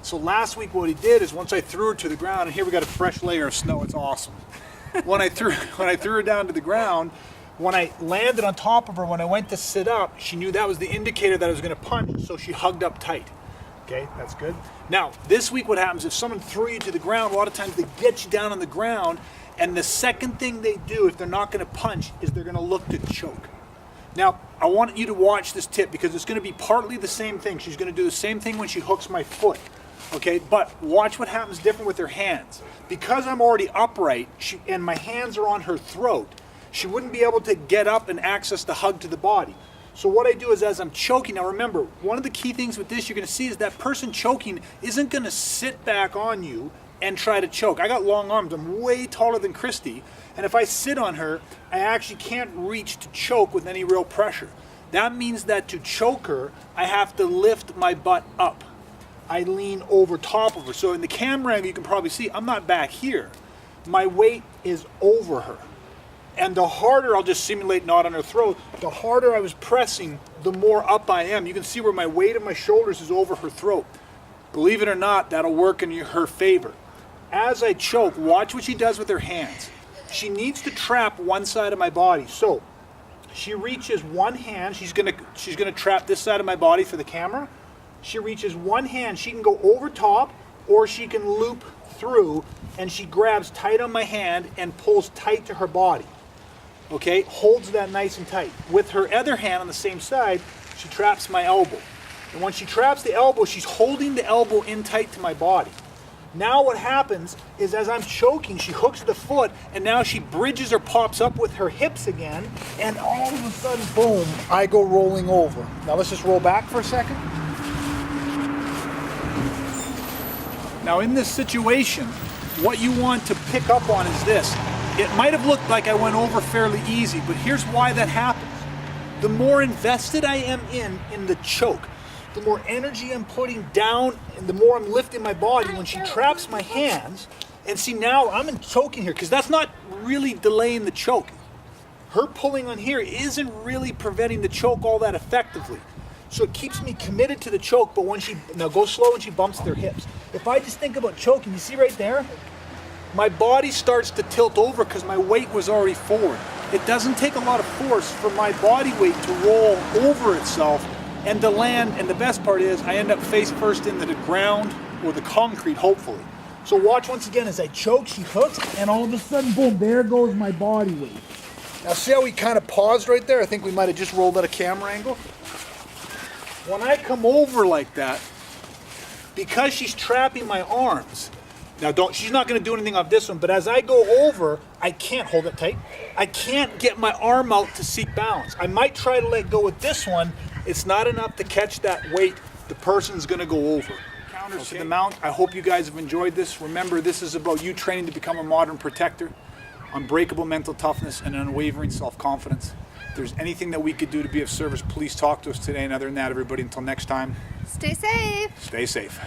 So last week what he did is once I threw her to the ground, and here we got a fresh layer of snow, it's awesome. When I threw her down to the ground, when I landed on top of her, when I went to sit up, she knew that was the indicator that I was gonna punch, so she hugged up tight. Okay, that's good. Now, this week what happens, if someone threw you to the ground, a lot of times they get you down on the ground, and the second thing they do if they're not gonna punch is they're gonna look to choke. Now, I want you to watch this tip because it's gonna be partly the same thing. She's gonna do the same thing when she hooks my foot. Okay, but watch what happens different with her hands. Because I'm already upright and my hands are on her throat, she wouldn't be able to get up and access the hug to the body. So what I do is as I'm choking, now remember, one of the key things with this you're gonna see is that person choking isn't gonna sit back on you and try to choke. I got long arms, I'm way taller than Christy, and if I sit on her, I actually can't reach to choke with any real pressure. That means that to choke her, I have to lift my butt up. I lean over top of her. So in the camera angle, you can probably see I'm not back here. My weight is over her. And the harder, I'll just simulate not on her throat, the harder I was pressing, the more up I am. You can see where my weight of my shoulders is over her throat. Believe it or not, that'll work in her favor. As I choke, watch what she does with her hands. She needs to trap one side of my body. So she reaches one hand, she's gonna trap this side of my body for the camera. She reaches one hand, she can go over top or she can loop through, and she grabs tight on my hand and pulls tight to her body. Okay, holds that nice and tight. With her other hand on the same side, she traps my elbow. And when she traps the elbow, she's holding the elbow in tight to my body. Now what happens is as I'm choking, she hooks the foot, and now she bridges or pops up with her hips again, and all of a sudden, boom, I go rolling over. Now let's just roll back for a second. Now in this situation, what you want to pick up on is this. It might have looked like I went over fairly easy, but here's why that happens. The more invested I am in the choke, the more energy I'm putting down and the more I'm lifting my body when she traps my hands. And see, now I'm in choking here because that's not really delaying the choke. Her pulling on here isn't really preventing the choke all that effectively. So it keeps me committed to the choke, but when now go slow when she bumps their hips. If I just think about choking, you see right there? My body starts to tilt over because my weight was already forward. It doesn't take a lot of force for my body weight to roll over itself and to land, and the best part is I end up face first into the ground or the concrete, hopefully. So watch once again as I choke, she hooks, and all of a sudden, boom, there goes my body weight. Now see how we kind of paused right there? I think we might have just rolled at a camera angle. When I come over like that, because she's trapping my arms, now she's not gonna do anything off this one, but as I go over, I can't hold it tight. I can't get my arm out to seek balance. I might try to let go with this one. It's not enough to catch that weight. The person's gonna go over. Counters to the mount. I hope you guys have enjoyed this. Remember, this is about you training to become a modern protector, unbreakable mental toughness, and unwavering self-confidence. If there's anything that we could do to be of service, please talk to us today. And other than that, everybody, until next time, stay safe. Stay safe.